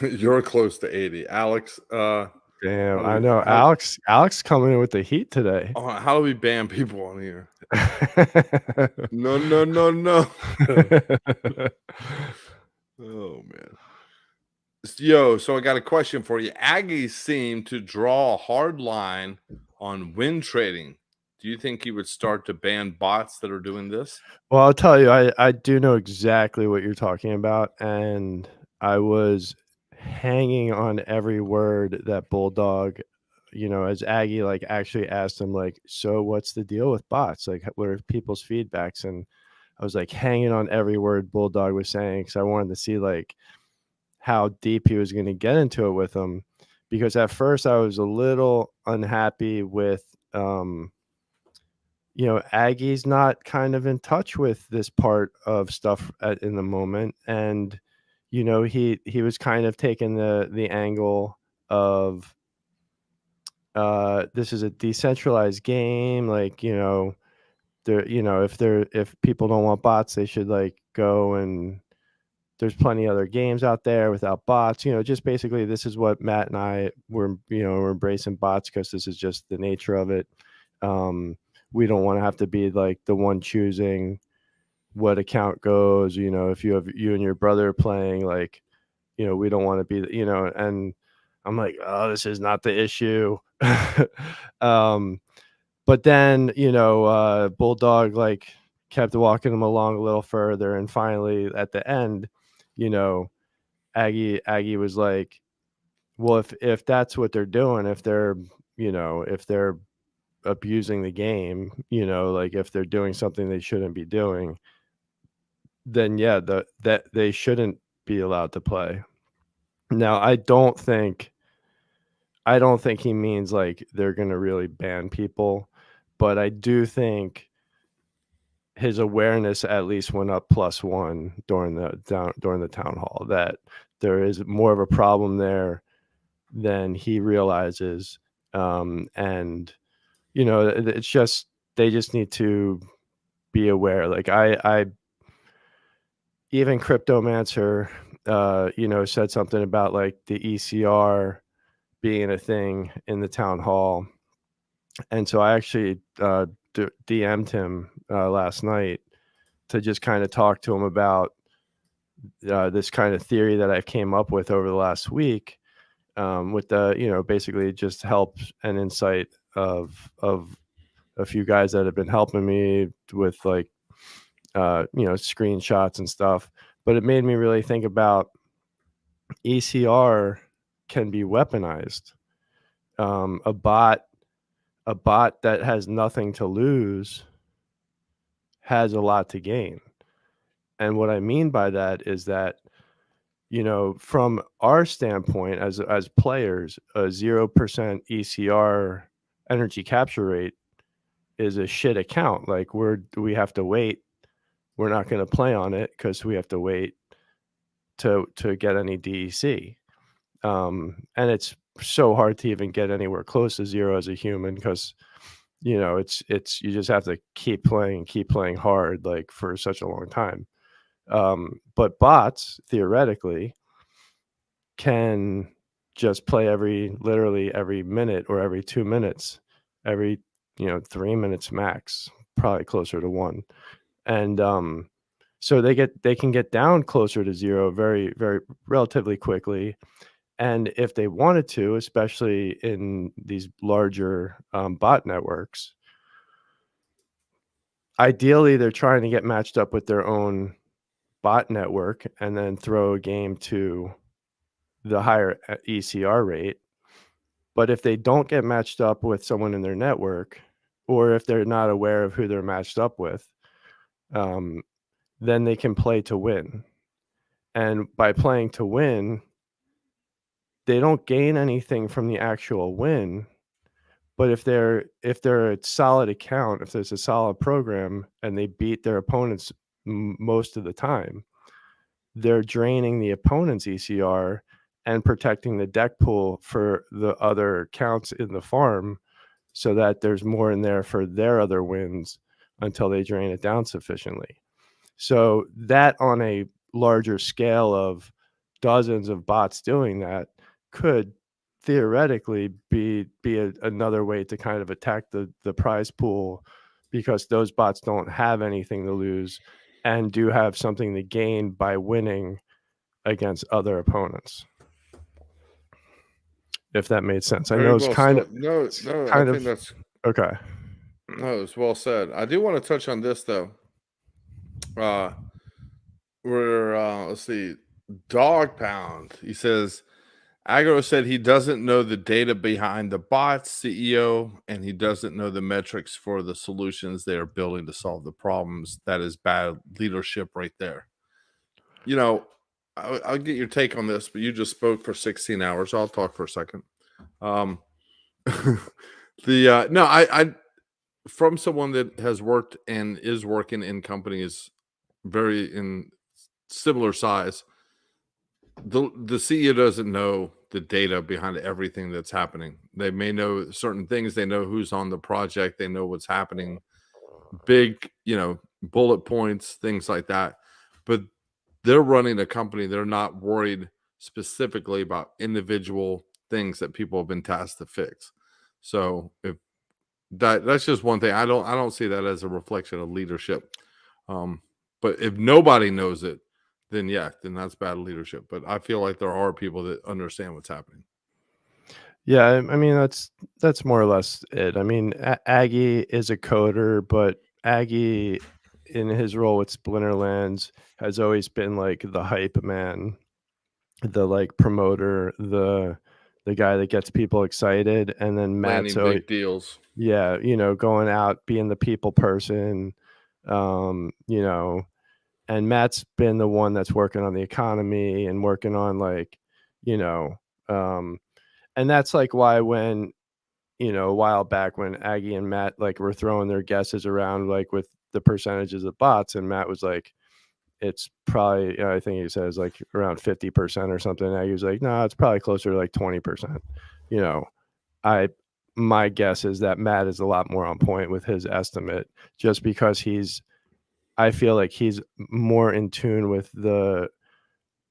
You're close to 80. Alex, Damn, I know Alex coming in with the heat today. how do we ban people on here? No, no, no, no. Oh, man. Yo, so I got a question for you. Aggies seem to draw a hard line on win trading. Do you think you would start to ban bots that are doing this? Well, I'll tell you, I do know exactly what you're talking about, and I was hanging on every word that Bulldog, as Aggie, like, actually asked him, like, "So what's the deal with bots? Like, what are people's feedbacks?" And I was, like, hanging on every word Bulldog was saying because I wanted to see, like, how deep he was gonna get into it with him, because at first I was a little unhappy with, Aggie's not kind of in touch with this part of stuff in the moment, and he was kind of taking the angle of this is a decentralized game, like if people don't want bots, they should like go and there's plenty other games out there without bots. Just basically this is what Matt and I we're embracing bots because this is just the nature of it. Um, we don't want to have to be like the one choosing what account goes. If you and your brother playing, like, we don't want to be, and I'm like, oh, this is not the issue. um, but then, Bulldog like kept walking him along a little further, and finally at the end, you know, Aggie was like, well, if that's what they're doing, if they're abusing the game, like if they're doing something they shouldn't be doing, then yeah, that they shouldn't be allowed to play. Now, I don't think he means like they're gonna really ban people, but I do think his awareness at least went up +1 during the town hall, that there is more of a problem there than he realizes. And it's just they just need to be aware. Like I even Cryptomancer, said something about like the ECR being a thing in the town hall, and so I actually DM'd him last night to just kind of talk to him about this kind of theory that I came up with over the last week, with the basically just help and insight of a few guys that have been helping me with like screenshots and stuff. But it made me really think about ECR can be weaponized. A bot that has nothing to lose has a lot to gain. And what I mean by that is that, from our standpoint as players, a 0% ECR energy capture rate is a shit account. Like we have to wait. We're not going to play on it because we have to wait to get any DEC. And it's so hard to even get anywhere close to 0 as a human because it's you just have to keep playing hard like for such a long time. But bots theoretically can just play literally every minute or every 2 minutes, every 3 minutes max, probably closer to 1. And so they can get down closer to 0 very, very relatively quickly. And if they wanted to, especially in these larger bot networks, ideally they're trying to get matched up with their own bot network and then throw a game to the higher ECR rate. But if they don't get matched up with someone in their network, or if they're not aware of who they're matched up with, then they can play to win. And by playing to win, they don't gain anything from the actual win. But if they're a solid account, if there's a solid program and they beat their opponents most of the time, they're draining the opponent's ECR and protecting the deck pool for the other accounts in the farm so that there's more in there for their other wins until they drain it down sufficiently. So that on a larger scale of dozens of bots doing that could theoretically be another way to kind of attack the prize pool, because those bots don't have anything to lose and do have something to gain by winning against other opponents. If that made sense. I know Very it's well kind of said. No, it's no, I kind think of that's okay. no, it's well said. I do want to touch on this though. We're let's see, Dog Pound. He says Agro said he doesn't know the data behind the bots, CEO, and he doesn't know the metrics for the solutions they are building to solve the problems. That is bad leadership right there. You know, I'll get your take on this, but you just spoke for 16 hours. I'll talk for a second. Um, the no, I from someone that has worked and is working in companies very in similar size, the CEO doesn't know the data behind everything that's happening. They may know certain things, they know who's on the project, they know what's happening, big, bullet points, things like that. But they're running a company, they're not worried specifically about individual things that people have been tasked to fix. So if that's just one thing. I don't see that as a reflection of leadership. Um, but if nobody knows it, then yeah, then that's bad leadership. But I feel like there are people that understand what's happening. Yeah, I mean that's more or less it. I mean, Aggie is a coder, but Aggie, in his role with Splinterlands, has always been like the hype man, the like promoter, the guy that gets people excited. And then Matt's Landing big deals. yeah, going out, being the people person, you know, and Matt's been the one that's working on the economy and working on like, you know, um, and that's like why when, a while back when Aggie and Matt like were throwing their guesses around like with the percentages of bots, and Matt was like, it's probably, I think he says like around 50% or something. Aggie was like, no, it's probably closer to like 20%. You know, I my guess is that Matt is a lot more on point with his estimate, just because I feel like he's more in tune with a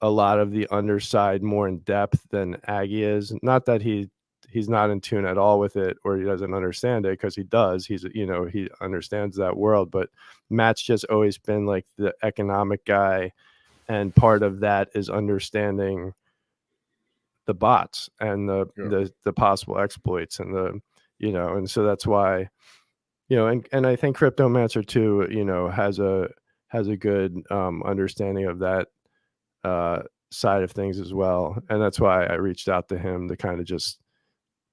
lot of the underside more in depth than Aggie is. Not that he's not in tune at all with it or he doesn't understand it, because he does. He understands that world, but Matt's just always been like the economic guy, and part of that is understanding the bots and Yeah. the possible exploits and and so that's why, and I think Cryptomancer too, has a good understanding of that side of things as well. And that's why I reached out to him to kind of just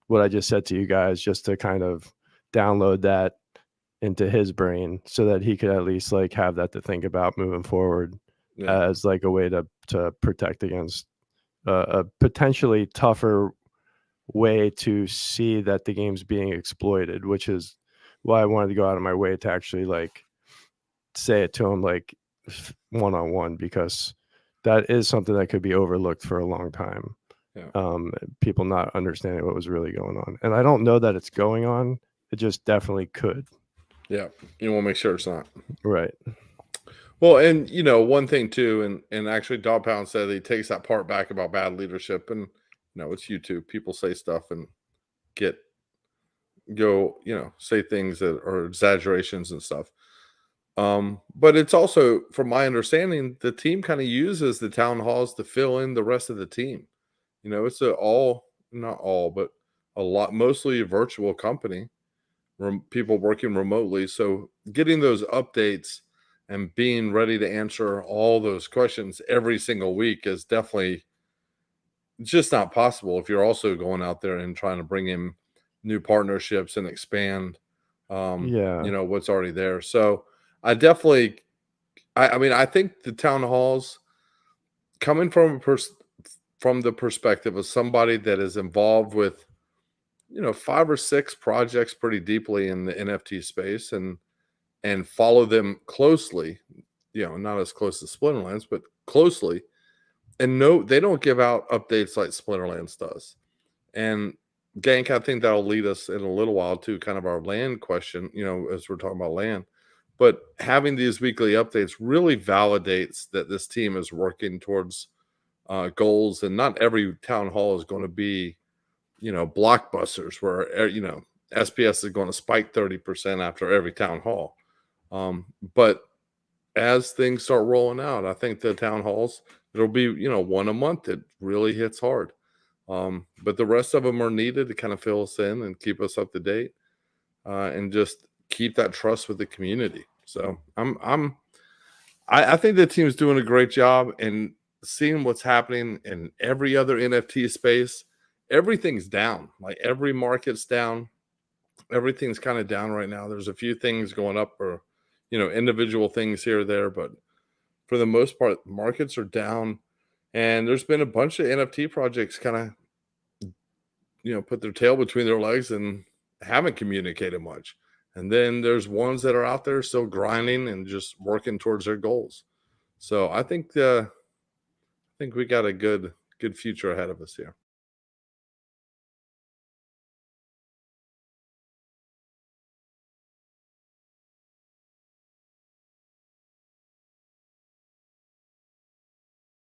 what I just said to you guys, just to kind of download that into his brain so that he could at least like have that to think about moving forward, Yeah. as like a way to protect against a potentially tougher way to see that the game's being exploited, which is why I wanted to go out of my way to actually like say it to him like one-on-one, because that is something that could be overlooked for a long time. Yeah. People not understanding what was really going on, and I don't know that it's going on. It just definitely could. Yeah. You want to make sure it's not. Right. Well, and one thing too, and actually Dog Pound said he takes that part back about bad leadership, and it's YouTube. People say stuff and get go, say things that are exaggerations and stuff. But it's also, from my understanding, the team kind of uses the town halls to fill in the rest of the team. It's not all, but a lot, mostly a virtual company, people working remotely. So getting those updates and being ready to answer all those questions every single week is definitely just not possible if you're also going out there and trying to bring in new partnerships and expand, Yeah. what's already there. So I definitely, I mean, I think the town halls, coming from the perspective of somebody that is involved with, 5 or 6 projects pretty deeply in the NFT space, and follow them closely, not as close as Splinterlands, but closely. And no, they don't give out updates like Splinterlands does. And Gank, I think that'll lead us in a little while to kind of our land question, as we're talking about land. But having these weekly updates really validates that this team is working towards goals, and not every town hall is going to be, blockbusters where SPS is going to spike 30% after every town hall. But as things start rolling out, I think the town halls, there'll be, one a month that really hits hard. But the rest of them are needed to kind of fill us in and keep us up to date, and just keep that trust with the community. So I think the team's doing a great job, and seeing what's happening in every other NFT space. Everything's down. Like every market's down. Everything's kind of down right now. There's a few things going up, or individual things here or there, but for the most part, markets are down. And there's been a bunch of NFT projects kind of put their tail between their legs and haven't communicated much. And then there's ones that are out there still grinding and just working towards their goals. So I think we got a good future ahead of us here.